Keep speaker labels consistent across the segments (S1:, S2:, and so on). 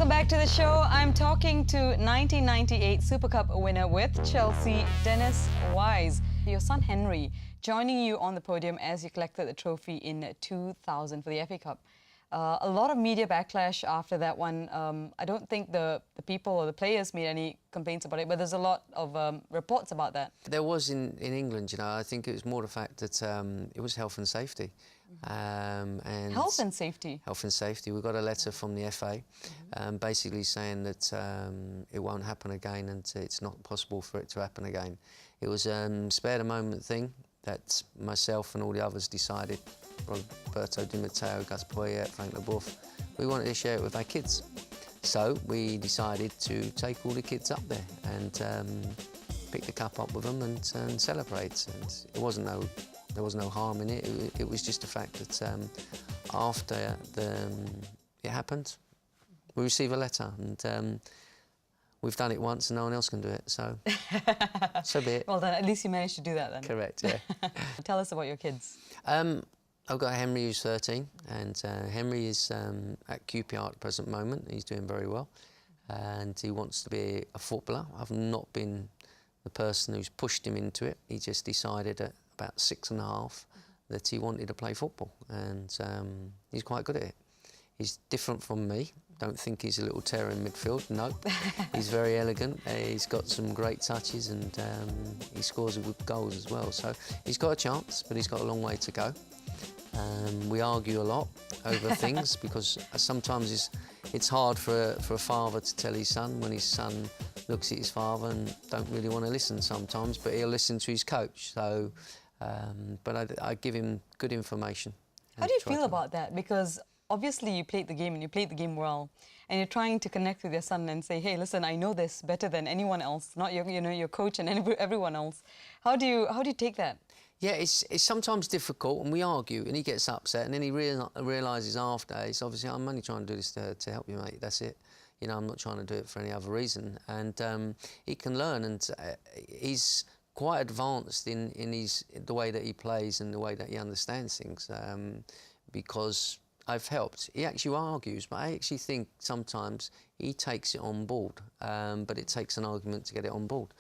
S1: Welcome back to the show. I'm talking to 1998 Super Cup winner with Chelsea, Dennis Wise. Your son Henry joining you on the podium as you collected the trophy in 2000 for the FA Cup. A lot of media backlash after that one. I don't think the people or the players made any complaints about it, but there's a lot of reports about that.
S2: There was in England, you know. I think it was more the fact that it was health and safety. And
S1: Health and safety?
S2: Health and safety. We got a letter from the FA basically saying that it won't happen again and it's not possible for it to happen again. It was a spare the moment thing that myself and all the others decided. Roberto Di Matteo, Gus Poyet, Frank Leboeuf, we wanted to share it with our kids. So we decided to take all the kids up there and pick the cup up with them and celebrate. And there was no harm in it. It was just the fact that after it happened, we received a letter and we've done it once and no one else can do it, so so be it.
S1: Well then, at least you managed to do that then.
S2: Correct, yeah.
S1: Tell us about your kids.
S2: I've got Henry who's 13 and Henry is at QPR at the present moment. He's doing very well and he wants to be a footballer. I've not been the person who's pushed him into it. He just decided at about 6.5 that he wanted to play football and he's quite good at it. He's different from me. Don't think he's a little terror in midfield, no. He's very elegant, he's got some great touches and he scores good goals as well. So he's got a chance, but he's got a long way to go. We argue a lot over things because sometimes it's hard for a father to tell his son when his son looks at his father and don't really want to listen sometimes, but he'll listen to his coach. So, but I give him good information.
S1: How do you feel about that? Because obviously you played the game and you played the game well, and you're trying to connect with your son and say, hey, listen, I know this better than anyone else, not your coach and everyone else. How do you take that?
S2: Yeah, it's sometimes difficult, and we argue, and he gets upset, and then he realises after, it's obviously, I'm only trying to do this to help you, mate, that's it. You know, I'm not trying to do it for any other reason. And he can learn, and he's quite advanced in the way that he plays and the way that he understands things, because I've helped. He actually argues, but I actually think sometimes he takes it on board, but it takes an argument to get it on board.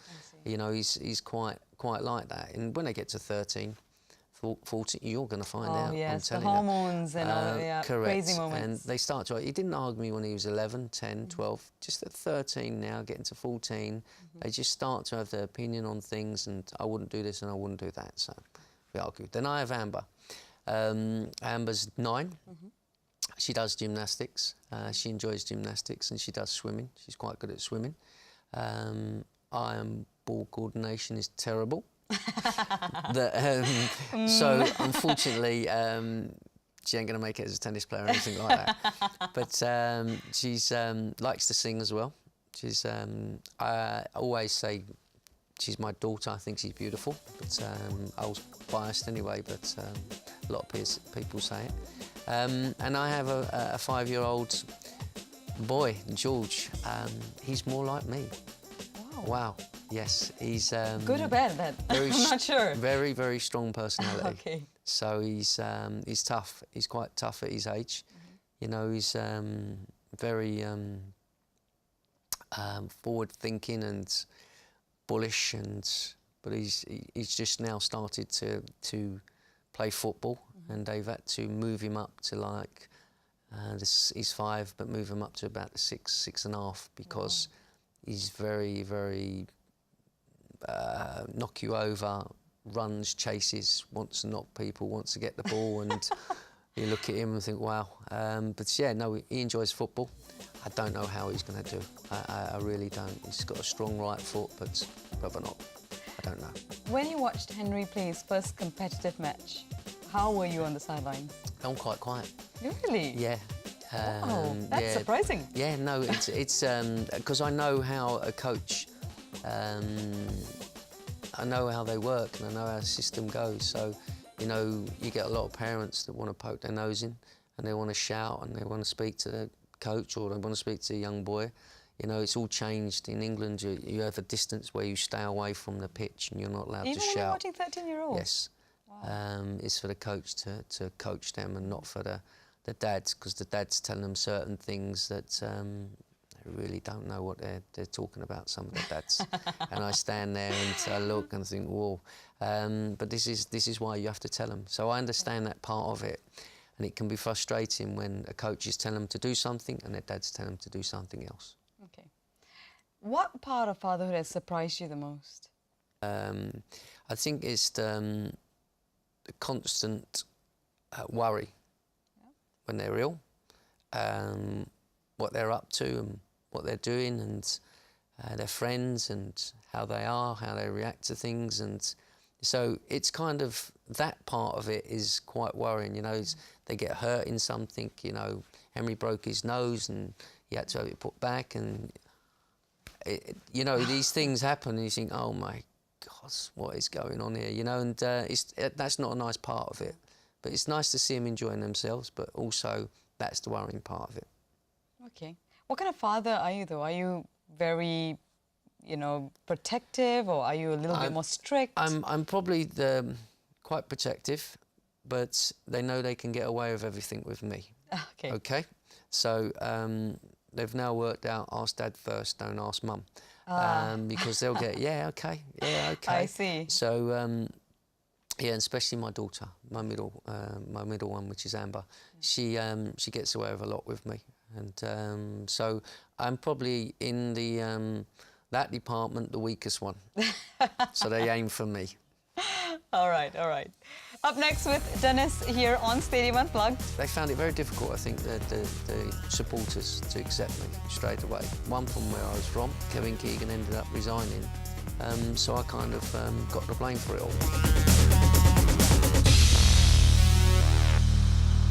S2: You know, he's quite like that. And when they get to 13, 14, you're going to find out.
S1: Yes,
S2: I'm
S1: the
S2: telling
S1: hormones
S2: you.
S1: and all, yeah,
S2: correct.
S1: crazy moments.
S2: And they start to. He didn't argue me when he was 11, 10, 12. Just at 13 now, getting to 14, they just start to have their opinion on things. And I wouldn't do this and I wouldn't do that. So we argued. Then I have Amber. Amber's 9. She does gymnastics. She enjoys gymnastics and she does swimming. She's quite good at swimming. Ball coordination is terrible. So unfortunately, she ain't going to make it as a tennis player or anything like that. But she's likes to sing as well. She's I always say she's my daughter. I think she's beautiful, but I was biased anyway. But a lot of people say it. And I have a 5-year-old boy, George. He's more like me. Wow. Yes, he's
S1: good or bad then? I'm not sure.
S2: Very, very strong personality.
S1: Okay.
S2: So he's tough. He's quite tough at his age. You know, he's very forward-thinking and bullish, but he's just now started to play football, and they've had to move him up to like he's 5, but move him up to about 6.5 because he's very, very knock you over, runs, chases, wants to knock people, wants to get the ball, and you look at him and think, wow. But yeah, no, he enjoys football. I don't know how he's going to do. I really don't. He's got a strong right foot, but not. I don't know.
S1: When you watched Henry play his first competitive match, how were you on the sidelines?
S2: I'm quite quiet.
S1: Really?
S2: Yeah.
S1: Wow, that's surprising.
S2: Yeah, no, it's because I know how a coach, I know how they work and I know how the system goes. So, you know, you get a lot of parents that want to poke their nose in and they want to shout and they want to speak to the coach or they want to speak to a young boy. You know, it's all changed. In England, you have a distance where you stay away from the pitch and you're not allowed to shout.
S1: Even when you're watching 13-year-olds?
S2: Yes. Wow. It's for the coach to coach them and not for the dads, because the dads telling them certain things that they really don't know what they're talking about, some of their dads. And I stand there and I look and think, whoa. But this is why you have to tell them. So I understand that part of it. And it can be frustrating when a coach is telling them to do something and their dads tell them to do something else.
S1: Okay. What part of fatherhood has surprised you the most?
S2: I think it's the constant worry when they're ill, what they're up to and what they're doing, and their friends and how they are, how they react to things. And so it's kind of, that part of it is quite worrying, you know. They get hurt in something, you know. Henry broke his nose and he had to have it put back, and you know, these things happen and you think, oh my God, what is going on here, you know. And that's not a nice part of it, but it's nice to see them enjoying themselves, but also that's the worrying part of it.
S1: Okay. What kind of father are you, though? Are you very, you know, protective, or are you a little bit more strict?
S2: I'm probably quite protective, but they know they can get away with everything with me.
S1: Okay.
S2: Okay? So they've now worked out, ask dad first, don't ask mum. Because they'll get, yeah, okay.
S1: I see.
S2: So, yeah, and especially my daughter, my middle one, which is Amber, she gets away with a lot with me. And so I'm probably in that department the weakest one. So they aim for me.
S1: All right, all right. Up next with Dennis here on Stadium Unplugged.
S2: They found it very difficult, I think, the supporters to accept me straight away. One from where I was from, Kevin Keegan ended up resigning. So I kind of got the blame for it all.